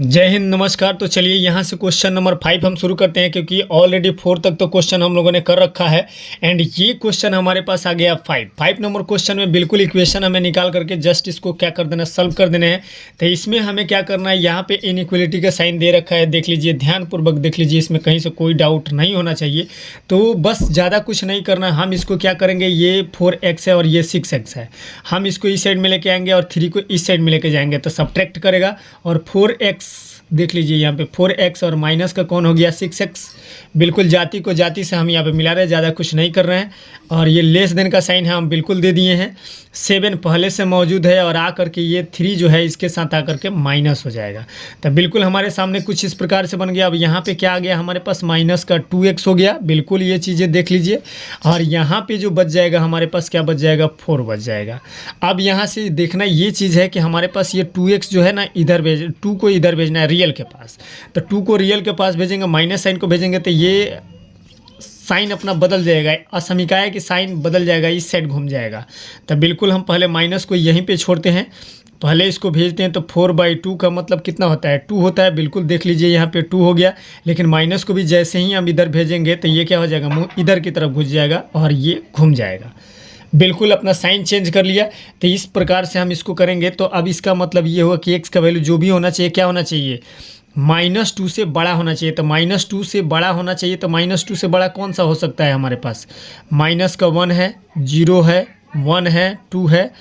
जय हिंद, नमस्कार। तो चलिए यहाँ से क्वेश्चन नंबर 5 हम शुरू करते हैं, क्योंकि ऑलरेडी 4 तक तो क्वेश्चन हम लोगों ने कर रखा है एंड ये क्वेश्चन हमारे पास आ गया 5 नंबर क्वेश्चन में बिल्कुल इक्वेशन हमें निकाल करके जस्ट इसको क्या कर देना, सॉल्व कर देने हैं। तो इसमें हमें क्या करना है, यहाँ पे इनइक्वलिटी का साइन दे रखा है, देख लीजिए, ध्यानपूर्वक देख लीजिए, इसमें कहीं से कोई डाउट नहीं होना चाहिए। तो बस ज़्यादा कुछ नहीं करना, हम इसको क्या करेंगे, ये 4x है और ये 6x है, हम इसको इस साइड में लेके आएंगे और 3 को इस साइड में लेके जाएंगे तो सब्ट्रैक्ट करेगा और 4x देख लीजिए, यहाँ पे 4x और माइनस का कौन हो गया 6x। बिल्कुल जाति को जाति से हम यहाँ पे मिला रहे हैं, ज़्यादा कुछ नहीं कर रहे हैं। और ये लेस देन का साइन है हम बिल्कुल दे दिए हैं। 7 पहले से मौजूद है और आ करके ये 3 जो है इसके साथ आकर के माइनस हो जाएगा। तो बिल्कुल हमारे सामने कुछ इस प्रकार से बन गया। अब यहाँ पे क्या आ गया हमारे पास, माइनस का 2x हो गया। बिल्कुल ये चीज़ें देख लीजिए। और यहाँ पे जो बच जाएगा हमारे पास, क्या बच जाएगा, 4 बच जाएगा। अब यहाँ से देखना ये चीज़ है कि हमारे पास ये 2x जो है ना, इधर भेज, 2 को इधर भेजना है रियल के पास। तो 2 को रियल के पास भेजेंगे, माइनस साइन को भेजेंगे तो ये साइन अपना बदल जाएगा, असमीकाय कि साइन बदल जाएगा, इस साइड घूम जाएगा। तो बिल्कुल हम पहले माइनस को यहीं पे छोड़ते हैं, पहले इसको भेजते हैं। तो 4/2 का मतलब कितना होता है, 2 होता है। बिल्कुल देख लीजिए यहाँ पे 2 हो गया, लेकिन माइनस को भी जैसे ही हम इधर भेजेंगे तो ये क्या हो जाएगा, मुँह इधर की तरफ घुस जाएगा और ये घूम जाएगा। बिल्कुल अपना साइन चेंज कर लिया। तो इस प्रकार से हम इसको करेंगे। तो अब इसका मतलब ये होगा कि x का वैल्यू जो भी होना चाहिए, क्या होना चाहिए, -2 से बड़ा होना चाहिए। तो -2 से बड़ा होना चाहिए। तो -2 से बड़ा कौन सा हो सकता है हमारे पास, माइनस का 1 है, 0 है, 1 है, 2 है,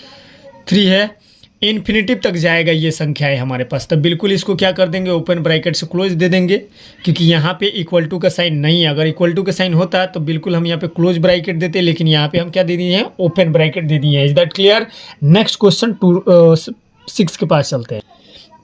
3 है, इन्फिनिटिव तक जाएगा ये संख्या है हमारे पास। तो बिल्कुल इसको क्या कर देंगे, ओपन ब्रैकेट से क्लोज दे देंगे, क्योंकि यहाँ पे इक्वल टू का साइन नहीं है। अगर इक्वल टू का साइन होता तो बिल्कुल हम यहाँ पे क्लोज ब्रैकेट देते, लेकिन यहाँ पे हम क्या दे दिए हैं, ओपन ब्रैकेट दे दिए हैं। Is that clear. Next question 6 के पास चलते हैं।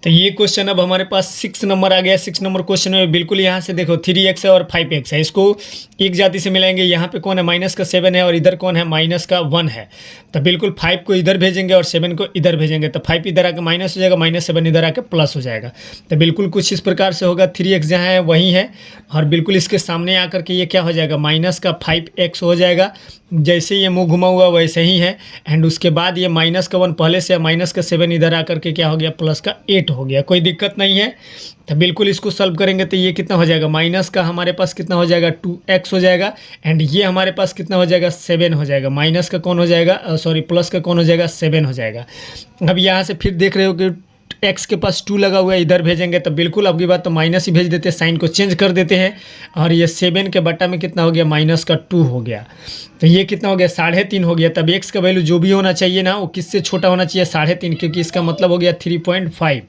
तो ये क्वेश्चन अब हमारे पास 6 नंबर आ गया। 6 नंबर क्वेश्चन में बिल्कुल यहाँ से देखो 3x है और 5x है, इसको एक जाति से मिलाएंगे। यहाँ पे कौन है, माइनस का 7 है और इधर कौन है, माइनस का 1 है। तो बिल्कुल 5 को इधर भेजेंगे और 7 को इधर भेजेंगे। तो 5 इधर आके माइनस हो जाएगा, -7 इधर आके प्लस हो जाएगा। तो बिल्कुल कुछ इस प्रकार से होगा, 3x जहाँ है वहीं है और बिल्कुल इसके सामने आकर के ये क्या हो जाएगा, माइनस का 5x हो जाएगा। जैसे ये मुँह घुमा हुआ वैसे ही है। एंड उसके बाद ये माइनस का 1 पहले से, माइनस का 7 इधर आकर के क्या हो गया, प्लस का 8 हो गया। कोई दिक्कत नहीं है। तो बिल्कुल इसको सॉल्व करेंगे तो ये कितना हो जाएगा, माइनस का हमारे पास कितना हो जाएगा, 2x हो जाएगा। एंड ये हमारे पास कितना हो जाएगा, 7 हो जाएगा। माइनस का कौन हो जाएगा, सॉरी प्लस का कौन हो जाएगा, 7 हो जाएगा। अब यहाँ से फिर देख रहे हो कि x के पास 2 लगा हुआ है, इधर भेजेंगे तो बिल्कुल अब की बात तो माइनस ही भेज देते हैं, साइन को चेंज कर देते हैं। और ये 7 के बट्टा में कितना हो गया, माइनस का 2 हो गया। तो ये कितना हो गया, 3.5 हो गया। तब x का वैल्यू जो भी होना चाहिए ना, वो किससे छोटा होना चाहिए, 3.5, क्योंकि इसका मतलब हो गया 3.5।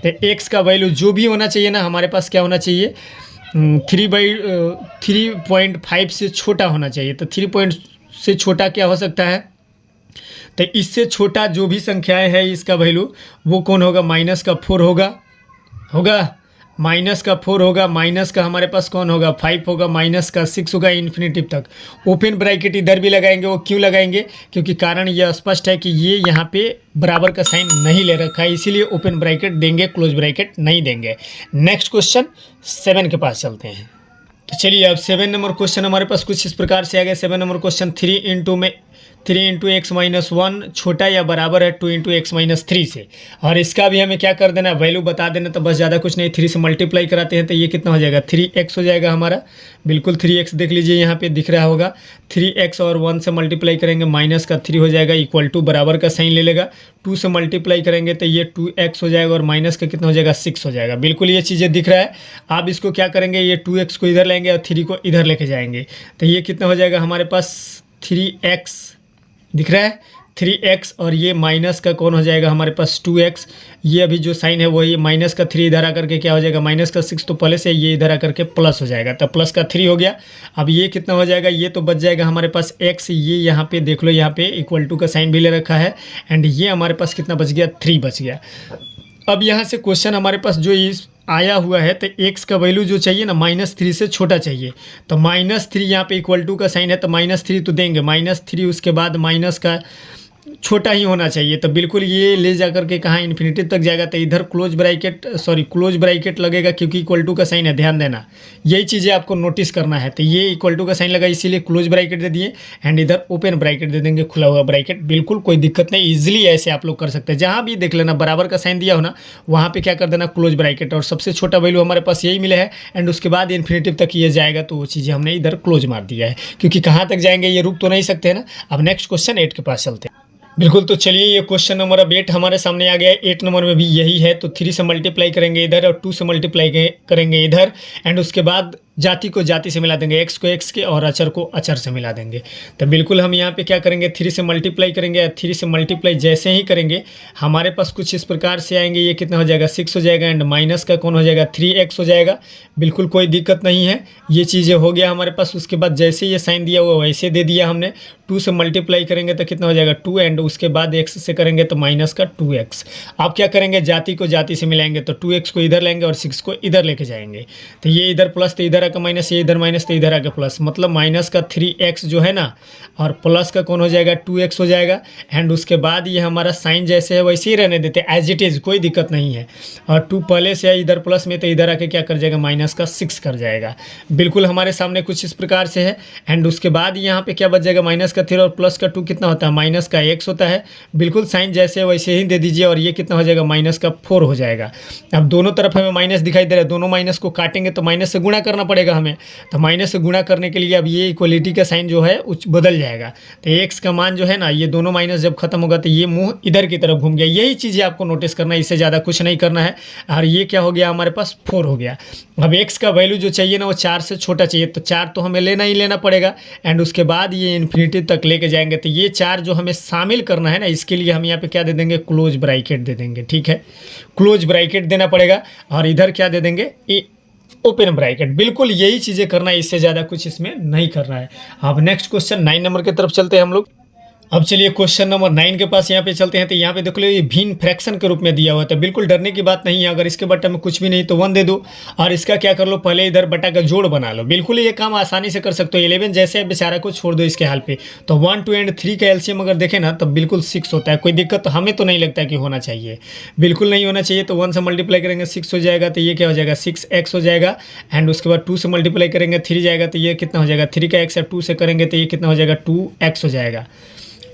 तो x का वैल्यू जो भी होना चाहिए ना हमारे पास, क्या होना चाहिए, 3/5 से छोटा होना चाहिए। तो 3 से छोटा क्या हो सकता है, तो इससे छोटा जो भी संख्याएं है इसका वैल्यू वो कौन होगा, -4 होगा, -4 होगा। माइनस का हमारे पास कौन होगा, 5 होगा, -6 होगा, इन्फिनिटिव तक। ओपन ब्रैकेट इधर भी लगाएंगे। वो क्यों लगाएंगे, क्योंकि कारण यह स्पष्ट है कि ये यहाँ पे बराबर का साइन नहीं ले रखा है, इसीलिए ओपन ब्रैकेट देंगे, क्लोज ब्रैकेट नहीं देंगे। नेक्स्ट क्वेश्चन 7 के पास चलते हैं। तो चलिए अब 7 नंबर क्वेश्चन हमारे पास कुछ इस प्रकार से आ गया। 7 नंबर क्वेश्चन 3 × x - 1 छोटा या बराबर है 2 × x - 3 से। और इसका भी हमें क्या कर देना, वैल्यू बता देना। तो बस ज़्यादा कुछ नहीं, 3 से मल्टीप्लाई कराते हैं तो ये कितना हो जाएगा, 3x हो जाएगा हमारा। बिल्कुल 3x देख लीजिए यहाँ पे दिख रहा होगा। 3x और 1 से मल्टीप्लाई करेंगे, माइनस का 3 हो जाएगा, इक्वल टू बराबर का साइन ले लेगा। 2 से मल्टीप्लाई करेंगे तो ये 2x हो जाएगा और माइनस का कितना हो जाएगा, 6 हो जाएगा। बिल्कुल ये चीज़ें दिख रहा है। आप इसको क्या करेंगे, ये 2x को इधर लेंगे और 3 को इधर लेके जाएंगे। तो ये कितना हो जाएगा हमारे पास, 3x दिख रहा है, 3x और ये माइनस का कौन हो जाएगा हमारे पास, 2x। ये अभी जो साइन है वही, माइनस का 3 इधर आकर के क्या हो जाएगा, माइनस का 6 तो पहले से ये इधर आकर के प्लस हो जाएगा। तो प्लस का 3 हो गया। अब ये कितना हो जाएगा, ये तो बच जाएगा हमारे पास x। ये यहाँ पे देख लो, यहाँ पे इक्वल टू का साइन भी ले रखा है। एंड ये हमारे पास कितना बच गया, 3 बच गया। अब यहाँ से क्वेश्चन हमारे पास जो इस आया हुआ है, तो x का वैल्यू जो चाहिए ना, -3 से छोटा चाहिए। तो -3 यहाँ पे इक्वल टू का साइन है तो -3 तो देंगे, -3 उसके बाद माइनस का छोटा ही होना चाहिए। तो बिल्कुल ये ले जा करके कहाँ इन्फिनिटी तक जाएगा, तो इधर क्लोज ब्रैकेट लगेगा क्योंकि इक्वल टू का साइन है, ध्यान देना। यही चीज़ें आपको नोटिस करना है। तो ये इक्वल टू का साइन लगा इसीलिए क्लोज ब्रैकेट दे दिए, एंड इधर ओपन ब्रैकेट दे देंगे, खुला हुआ ब्रैकेट। बिल्कुल कोई दिक्कत नहीं, ईजिली ऐसे आप लोग कर सकते हैं। जहाँ भी देख लेना बराबर का साइन दिया हो ना, वहाँ पे क्या कर देना, क्लोज ब्रैकेट। और सबसे छोटा वैल्यू हमारे पास यही मिला है, एंड उसके बाद इन्फिनिटी तक ये जाएगा, तो वो चीज़ें हमने इधर क्लोज मार दिया है, क्योंकि कहाँ तक जाएंगे ये रुक तो नहीं सकते हैं ना। अब नेक्स्ट क्वेश्चन 8 के पास चलते हैं। बिल्कुल, तो चलिए ये क्वेश्चन नंबर अब 8 हमारे सामने आ गया है। 8 नंबर में भी यही है, तो 3 से मल्टीप्लाई करेंगे इधर और 2 से मल्टीप्लाई करेंगे इधर, एंड उसके बाद जाति को जाति से मिला देंगे, एक्स को एक्स के और अचर को अचर से मिला देंगे। तो बिल्कुल हम यहाँ पे क्या करेंगे, 3 से मल्टीप्लाई करेंगे। 3 से मल्टीप्लाई जैसे ही करेंगे हमारे पास कुछ इस प्रकार से आएंगे, ये कितना हो जाएगा 6 हो जाएगा, एंड माइनस का कौन हो जाएगा 3x हो जाएगा। बिल्कुल कोई दिक्कत नहीं है, ये चीज़ें हो गया हमारे पास। उसके बाद जैसे ये साइन दिया हुआ वैसे दे दिया हमने। 2 से मल्टीप्लाई करेंगे तो कितना हो जाएगा 2, एंड उसके बाद x से करेंगे तो माइनस का 2x। आप क्या करेंगे, जाति को जाति से मिलाएंगे, तो 2x को इधर लेंगे और 6 को इधर लेके जाएंगे। तो ये इधर प्लस, तो इधर आकर माइनस, ये इधर माइनस, तो इधर आके प्लस, मतलब माइनस का 3x जो है ना, और प्लस का कौन हो जाएगा 2x हो जाएगा। एंड उसके बाद ये हमारा साइन जैसे है वैसे ही रहने देते, एज इट इज़, कोई दिक्कत नहीं है। और 2 पहले से है इधर प्लस में, तो इधर आके क्या कर जाएगा, माइनस का 6 कर जाएगा। बिल्कुल हमारे सामने कुछ इस प्रकार से है। एंड उसके बाद यहाँ पे क्या बच जाएगा, माइनस का 3 और प्लस का 2 कितना होता है, माइनस का x होता है। बिल्कुल साइन जैसे वैसे ही दे दीजिए, और ये कितना हो जाएगा, माइनस का 4 हो जाएगा। अब दोनों तरफ हमें माइनस दिखाई दे रहा है, दोनों माइनस को काटेंगे तो माइनस से गुणा करना पड़ेगा हमें। तो माइनस से गुणा करने के लिए अब ये इक्वलिटी का साइन जो है बदल जाएगा। तो x का मान जो है ना, ये दोनों माइनस जब खत्म होगा तो ये मुंह इधर की तरफ घूम गया। यही चीज़ें आपको नोटिस करना है, इससे ज़्यादा कुछ नहीं करना है। और ये क्या हो गया, हमारे पास 4 हो गया। अब x का वैल्यू जो चाहिए ना, वो 4 से छोटा चाहिए, तो 4 तो हमें लेना ही लेना पड़ेगा। एंड उसके बाद ये इन्फिनिटी तक लेके जाएंगे, तो ये 4 जो हमें शामिल करना है ना, इसके लिए हम यहाँ पे क्या दे देंगे, क्लोज ब्रैकेट दे देंगे। ठीक है, क्लोज ब्रैकेट देना पड़ेगा। और इधर क्या दे देंगे, ओपन ब्रैकेट। बिल्कुल यही चीज़ें करना है, इससे ज़्यादा कुछ इसमें नहीं करना है। अब नेक्स्ट क्वेश्चन 9 नंबर की तरफ चलते हैं हम लोग। अब चलिए क्वेश्चन नंबर 9 के पास यहाँ पे चलते हैं। तो यहाँ पे देख लो, ये भिन्न फ्रैक्शन के रूप में दिया हुआ है, तो बिल्कुल डरने की बात नहीं है। अगर इसके बटा में कुछ भी नहीं तो 1 दे दो, और इसका क्या कर लो, पहले इधर बटा का जोड़ बना लो। बिल्कुल ये काम आसानी से कर सकते हो। 11 जैसे बेचारा को छोड़ दो इसके हाल पे, तो 1, 2 एंड 3 का एलसीएम अगर देखें ना, तो बिल्कुल 6 होता है। कोई दिक्कत तो हमें तो नहीं लगता कि होना चाहिए, बिल्कुल नहीं होना चाहिए। तो 1 से मल्टीप्लाई करेंगे 6 हो जाएगा, तो ये क्या हो जाएगा 6x हो जाएगा। एंड उसके बाद 2 से मल्टीप्लाई करेंगे 3 जाएगा, तो ये कितना हो जाएगा 3 का x है। 2 से करेंगे तो ये कितना हो जाएगा 2x हो जाएगा,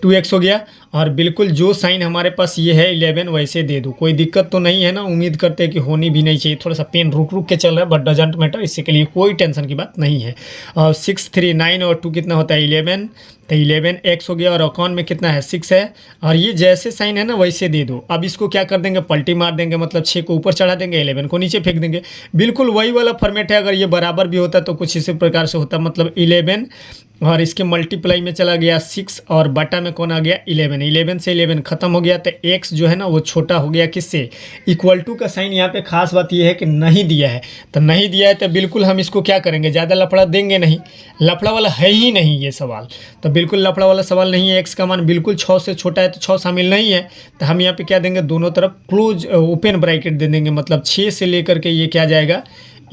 2x हो गया। और बिल्कुल जो साइन हमारे पास ये है 11 वैसे दे दो, कोई दिक्कत तो नहीं है ना। उम्मीद करते हैं कि होनी भी नहीं चाहिए, थोड़ा सा पेन रुक रुक के चल रहा है, बट डजंट मैटर, इससे के लिए कोई टेंशन की बात नहीं है। और 6, 3, 9 और 2 कितना होता है 11, तो 11x हो गया। और अकाउंट में कितना है 6 है, और ये जैसे साइन है ना वैसे दे दो। अब इसको क्या कर देंगे, पलटी मार देंगे, मतलब 6 को ऊपर चढ़ा देंगे, 11 को नीचे फेंक देंगे। बिल्कुल वही वाला फॉर्मेट है। अगर ये बराबर भी होता तो कुछ इसी प्रकार से होता, मतलब 11 और इसके मल्टीप्लाई में चला गया 6, और बटा में कौन आ गया 11। 11 से 11 खत्म हो गया, तो x जो है ना वो छोटा हो गया किससे, इक्वल टू का साइन। यहाँ पे खास बात ये है कि नहीं दिया है, तो नहीं दिया है तो बिल्कुल हम इसको क्या करेंगे, ज़्यादा लफड़ा देंगे नहीं। लफड़ा वाला है ही नहीं ये सवाल, तो बिल्कुल लफड़ा वाला सवाल नहीं है। x का मान बिल्कुल 6 से छोटा है, तो 6 शामिल नहीं है। तो हम यहाँ पे क्या देंगे, दोनों तरफ क्लोज ओपन ब्रैकेट दे देंगे, मतलब 6 से लेकर के ये क्या जाएगा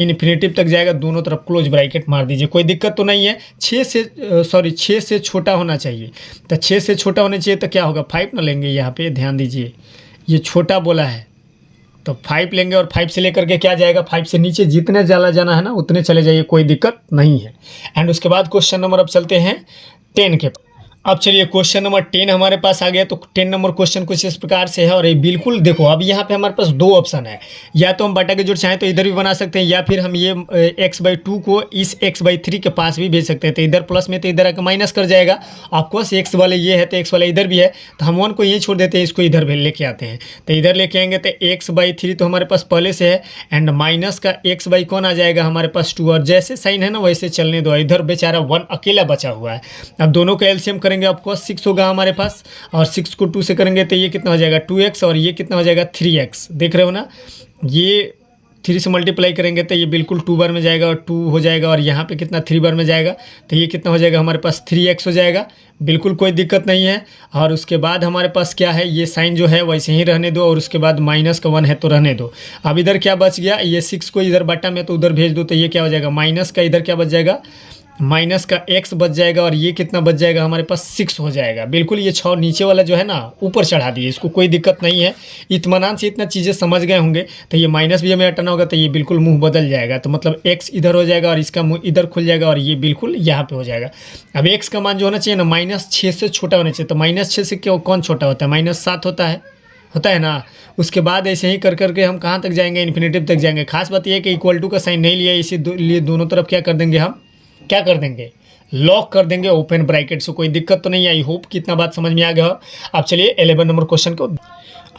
इन्फिनिटी तक जाएगा, दोनों तरफ क्लोज ब्रैकेट मार दीजिए, कोई दिक्कत तो नहीं है। 6 से छोटा होना चाहिए, तो 6 से छोटा होना चाहिए, तो क्या होगा 5 ना लेंगे। यहाँ पे ध्यान दीजिए, ये छोटा बोला है तो 5 लेंगे, और 5 से लेकर के क्या जाएगा, 5 से नीचे जितने जाना है ना उतने चले जाइए, कोई दिक्कत नहीं है। एंड उसके बाद क्वेश्चन नंबर अब चलते हैं 10 के। अब चलिए क्वेश्चन नंबर 10 हमारे पास आ गया। तो 10 नंबर क्वेश्चन कुछ इस प्रकार से है, और ये बिल्कुल देखो, अब यहाँ पे हमारे पास 2 ऑप्शन है। या तो हम बटा के जोड़ चाहें तो इधर भी बना सकते हैं, या फिर हम ये x/2 को इस x/3 के पास भी भेज सकते हैं। तो इधर प्लस में तो इधर आकर माइनस कर जाएगा। ऑफकोर्स x वाले ये है तो x वाला इधर भी है, तो हम 1 को यहीं छोड़ देते हैं, इसको इधर भी लेके आते हैं। तो इधर लेके आएंगे तो x/3 तो हमारे पास पहले से है, एंड माइनस का x/ कौन आ जाएगा हमारे पास 2, और जैसे साइन है ना वैसे चलने दो। इधर बेचारा 1 अकेला बचा हुआ है। अब दोनों का एलसीएम करेंगे, ऑफकोर्स 6 होगा हमारे पास, और 6 को 2 से करेंगे तो ये कितना हो जाएगा 2x, और ये कितना हो जाएगा 3x। देख रहे हो ना, ये 3 से मल्टीप्लाई करेंगे तो ये बिल्कुल 2 बार में जाएगा और 2 हो जाएगा, और यहाँ पे कितना 3 बार में जाएगा, तो ये कितना हो जाएगा हमारे पास 3x हो जाएगा। बिल्कुल कोई दिक्कत नहीं है। और उसके बाद हमारे पास क्या है, ये साइन जो है वैसे ही रहने दो, और उसके बाद माइनस का 1 है तो रहने दो। अब इधर क्या बच गया, ये 6 को इधर बटा में तो उधर भेज दो, तो ये क्या हो जाएगा माइनस का, इधर क्या बच जाएगा माइनस का x बच जाएगा और ये कितना बच जाएगा हमारे पास 6 हो जाएगा। बिल्कुल ये 6 नीचे वाला जो है ना ऊपर चढ़ा दिए, इसको कोई दिक्कत नहीं है। इत्मीनान से इतना चीज़ें समझ गए होंगे तो ये माइनस भी हमें हटाना होगा, तो ये बिल्कुल मुंह बदल जाएगा, तो मतलब x इधर हो जाएगा और इसका मुंह इधर खुल जाएगा और ये बिल्कुल यहाँ पे हो जाएगा। अब x का मान जो होना चाहिए ना -6 से छोटा होना चाहिए, तो -6 से क्यों कौन छोटा होता है, -7 होता है ना। उसके बाद ऐसे ही कर करके हम कहाँ तक जाएंगे, इन्फिनेटिव तक जाएंगे। खास बात यह है कि इक्वल टू का साइन नहीं लिया, इसीलिए दोनों तरफ क्या कर देंगे, हम क्या कर देंगे, लॉक कर देंगे ओपन ब्रैकेट से। कोई दिक्कत तो नहीं है। आई होप कि इतना बात समझ में आ गया हो। अब चलिए 11 नंबर क्वेश्चन को,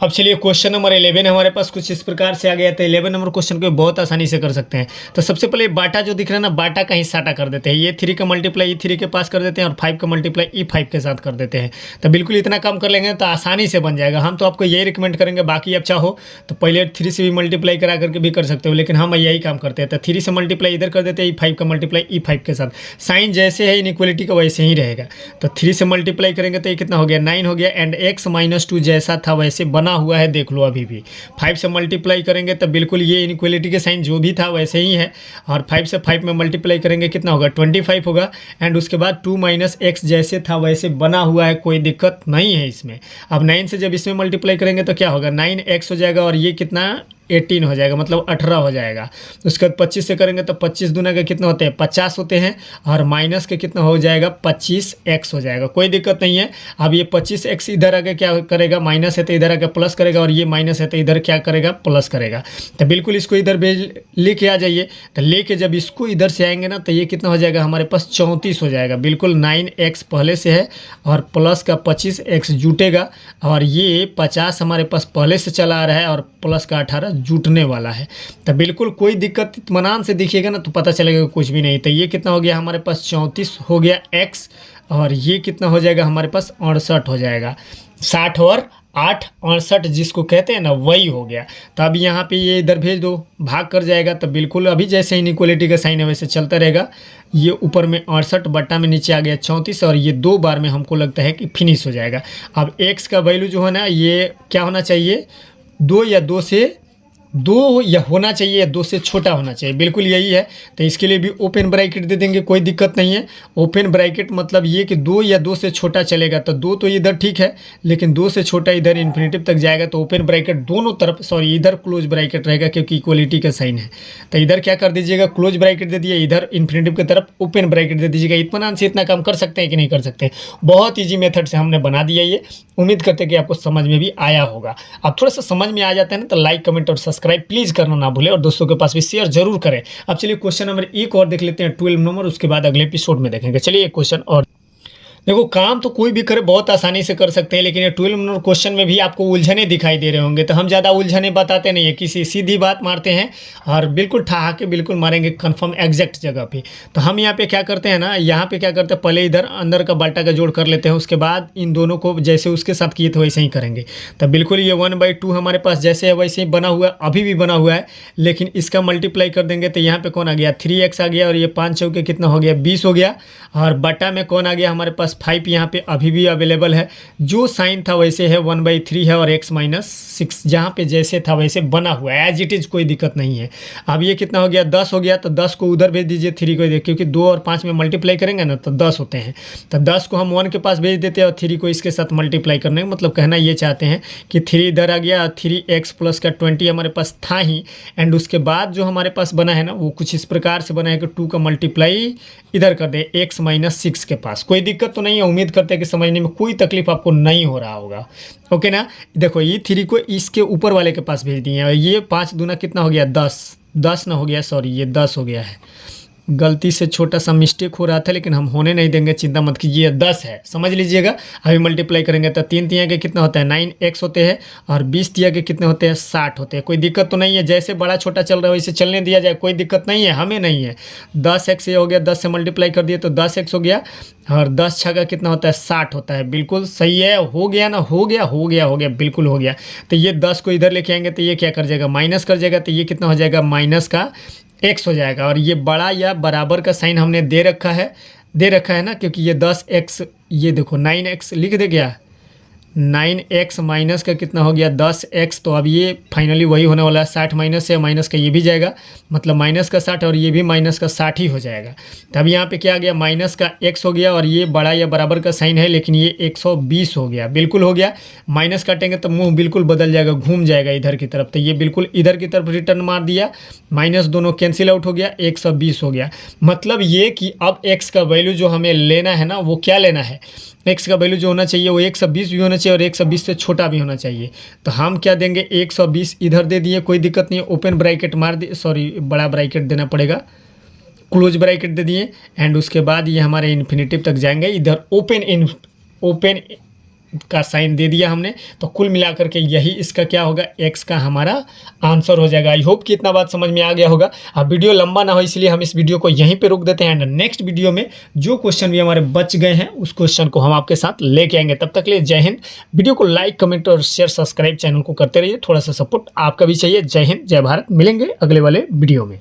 अब चलिए क्वेश्चन नंबर 11 हमारे पास कुछ इस प्रकार से आ गया। तो 11 नंबर क्वेश्चन को बहुत आसानी से कर सकते हैं। तो सबसे पहले बाटा जो दिख रहा है ना, बाटा का ही साटा कर देते हैं। ये 3 का मल्टीप्लाई E3 के पास कर देते हैं और 5 का मल्टीप्लाई E5 के साथ कर देते हैं। तो बिल्कुल इतना काम कर लेंगे तो आसानी से बन जाएगा। हम तो आपको यही रिकमेंड करेंगे, बाकी आप चाहो तो पहले 3 से भी मल्टीप्लाई करा करके भी कर सकते हो, लेकिन हम यही काम करते हैं। तो 3 से मल्टीप्लाई इधर कर देते हैं, E5 का मल्टीप्लाई E5 के साथ। साइन जैसे है इनइक्वलिटी का वैसे ही रहेगा। तो 3 से मल्टीप्लाई करेंगे तो ये कितना हो गया, 9 हो गया। एंड x - 2 जैसा था वैसे बना हुआ है, देख लो अभी भी। 5 से मल्टीप्लाई करेंगे तो बिल्कुल ये इनइक्वलिटी के साइन जो भी था वैसे ही है। और 5 से 5 में मल्टीप्लाई करेंगे कितना होगा, 25 होगा। एंड उसके बाद 2 - x जैसे था वैसे बना हुआ है, कोई दिक्कत नहीं है इसमें। अब 9 से जब इसमें मल्टीप्लाई करेंगे तो क्या होगा, 9x हो जाएगा और ये कितना 18 हो जाएगा, मतलब 18 हो जाएगा। उसके बाद 25 से करेंगे तो 25 दूना के कितना होते हैं, 50 होते हैं। और माइनस के कितना हो जाएगा, 25x हो जाएगा। कोई दिक्कत नहीं है। अब ये 25x इधर आके क्या करेगा, माइनस है तो इधर आके प्लस करेगा, और ये माइनस है तो इधर क्या करेगा, प्लस करेगा। तो बिल्कुल इसको इधर भेज लेके आ जाइए। तो लेके जब इसको इधर से आएंगे ना तो ये कितना हो जाएगा हमारे पास, 34 हो जाएगा। बिल्कुल 9x पहले से है और प्लस का 25x जुटेगा, और ये 50 हमारे पास पहले से चला आ रहा है और प्लस का 18 जुटने वाला है। तो बिल्कुल कोई दिक्कत, इत्मीनान से दिखिएगा ना तो पता चलेगा कुछ भी नहीं। तो ये कितना हो गया हमारे पास, 34 हो गया x, और ये कितना हो जाएगा हमारे पास, 68 हो जाएगा। 60 और 8 68 जिसको कहते हैं ना, वही हो गया। तो अब यहाँ पे ये इधर भेज दो, भाग कर जाएगा। तो बिल्कुल अभी जैसे इनइक्वलिटी का साइन है वैसे चलता रहेगा। ये ऊपर में 68 बट्टा में नीचे आ गया 34, और ये 2 बार में हमको लगता है कि फिनिश हो जाएगा। अब x का वैल्यू जो है ना, ये क्या होना चाहिए, 2 या 2 से 2 या होना चाहिए, या 2 से छोटा होना चाहिए, बिल्कुल यही है। तो इसके लिए भी ओपन ब्रैकेट दे देंगे, कोई दिक्कत नहीं है। ओपन ब्रैकेट मतलब ये कि 2 या 2 से छोटा चलेगा। तो 2 तो इधर ठीक है, लेकिन 2 से छोटा इधर इन्फिनेटिव तक जाएगा तो ओपन ब्रैकेट दोनों तरफ, सॉरी इधर क्लोज ब्रैकेट रहेगा क्योंकि इक्वलिटी का साइन है। तो इधर क्या कर दीजिएगा, क्लोज ब्रैकेट दे दिए, इधर इन्फिनेटिव की तरफ ओपन ब्रैकेट दे दीजिएगा। इत्मीनान से इतना काम कर सकते हैं कि नहीं कर सकते। बहुत ईजी मेथड से हमने बना दिया ये। उम्मीद करते हैं कि आपको समझ में भी आया होगा। अब थोड़ा सा समझ में आ जाता है ना तो लाइक, कमेंट और सब्सक्राइब प्लीज़ करना ना भूलें, और दोस्तों के पास भी शेयर जरूर करें। अब चलिए क्वेश्चन नंबर 1 और देख लेते हैं, 12 नंबर, उसके बाद अगले एपिसोड में देखेंगे। चलिए एक क्वेश्चन और देखो, काम तो कोई भी करे बहुत आसानी से कर सकते हैं, लेकिन ये 12 नंबर क्वेश्चन में भी आपको उलझने दिखाई दे रहे होंगे। तो हम ज़्यादा उलझने बताते नहीं है, किसी सीधी बात मारते हैं और बिल्कुल ठहाके बिल्कुल मारेंगे कंफर्म एग्जैक्ट जगह पे। तो हम यहाँ पे क्या करते हैं ना, यहाँ पे क्या करते हैं, पहले इधर अंदर का बाल्टा का जोड़ कर लेते हैं, उसके बाद इन दोनों को जैसे उसके साथ किए थे वैसे ही करेंगे। तो बिल्कुल ये 1/2 हमारे पास जैसे है वैसे ही बना हुआ है, अभी भी बना हुआ है। लेकिन इसका मल्टीप्लाई कर देंगे तो यहाँ पे कौन आ गया, 3x आ गया, और ये 5 चौके कितना हो गया, 20 हो गया। और बटा में कौन आ गया हमारे पास, 5 यहाँ पे अभी भी अवेलेबल है। जो साइन था वैसे है, 1/3 है, और x - 6 जहाँ पे जैसे था वैसे बना हुआ है, एज इट इज़, कोई दिक्कत नहीं है। अब ये कितना हो गया, 10 हो गया। तो 10 को उधर भेज दीजिए, 3 को, क्योंकि 2 और 5 में मल्टीप्लाई करेंगे ना तो 10 होते हैं। तो 10 को हम 1 के पास भेज देते हैं और 3 को इसके साथ मल्टीप्लाई करने का मतलब कहना ये चाहते हैं कि 3 इधर आ गया, 3x प्लस का 20 हमारे पास था ही। एंड उसके बाद जो हमारे पास बना है ना, वो कुछ इस प्रकार से बना है कि 2 का मल्टीप्लाई इधर कर दे x - 6 के पास। कोई दिक्कत तो नहीं है, उम्मीद करते हैं कि समझने में कोई तकलीफ आपको नहीं हो रहा होगा। ओके ना। देखो ये 3 को इसके ऊपर वाले के पास भेज दिए, और ये 5 दूना कितना हो गया, 10 ना हो गया, सॉरी ये 10 हो गया है। गलती से छोटा सा मिस्टेक हो रहा था, लेकिन हम होने नहीं देंगे, चिंता मत कीजिए। 10 है, समझ लीजिएगा। अभी मल्टीप्लाई करेंगे तो 3 तिया के कितना होता है, 9x होते हैं, और 20 तिया के कितने होते हैं, 60 होते हैं। कोई दिक्कत तो नहीं है, जैसे बड़ा छोटा चल रहा है वैसे चलने दिया जाए, कोई दिक्कत नहीं है, हमें नहीं है। 10x ये हो गया, 10 से मल्टीप्लाई कर दिए तो 10x हो गया, और 10 छः का कितना होता है, 60 होता है। बिल्कुल सही है, हो गया ना, हो गया, बिल्कुल हो गया। तो ये 10 को इधर लेके आएंगे तो ये क्या कर जाएगा, माइनस कर जाएगा। तो ये कितना हो जाएगा, माइनस का x हो जाएगा। और ये बड़ा या बराबर का साइन हमने दे रखा है ना, क्योंकि ये 10x, ये देखो 9x लिख दे गया, 9x माइनस का कितना हो गया 10x। तो अब ये फाइनली वही होने वाला है, 60 माइनस से माइनस का ये भी जाएगा, मतलब माइनस का 60 और ये भी माइनस का 60 ही हो जाएगा। तब यहाँ पे क्या आ गया, माइनस का x हो गया और ये बड़ा या बराबर का साइन है लेकिन ये 120 हो गया, बिल्कुल हो गया। माइनस काटेंगे तो मुंह बिल्कुल बदल जाएगा, घूम जाएगा इधर की तरफ, तो ये बिल्कुल इधर की तरफ रिटर्न मार दिया, माइनस दोनों कैंसिल आउट हो गया, 120 हो गया। मतलब ये कि अब x का वैल्यू जो हमें लेना है ना, वो क्या लेना है, x का वैल्यू जो होना चाहिए वो 120 भी होना चाहिए और 120 से छोटा भी होना चाहिए। तो हम क्या देंगे, 120 इधर दे दिए, कोई दिक्कत नहीं है, ओपन ब्रैकेट मार दिए, सॉरी बड़ा ब्रैकेट देना पड़ेगा, क्लोज ब्रैकेट दे दिए। एंड उसके बाद ये हमारे इन्फिनिटिव तक जाएंगे, इधर ओपन का साइन दे दिया हमने। तो कुल मिलाकर के यही इसका क्या होगा, x का हमारा आंसर हो जाएगा। आई होप कि इतना बात समझ में आ गया होगा। अब वीडियो लंबा ना हो इसलिए हम इस वीडियो को यहीं पे रोक देते हैं, एंड नेक्स्ट वीडियो में जो क्वेश्चन भी हमारे बच गए हैं उस क्वेश्चन को हम आपके साथ लेके आएंगे। तब तक के लिए जय हिंद। वीडियो को लाइक, कमेंट और शेयर, सब्सक्राइब चैनल को करते रहिए, थोड़ा सा सपोर्ट आपका भी चाहिए। जय हिंद, जय भारत। मिलेंगे अगले वाले वीडियो में।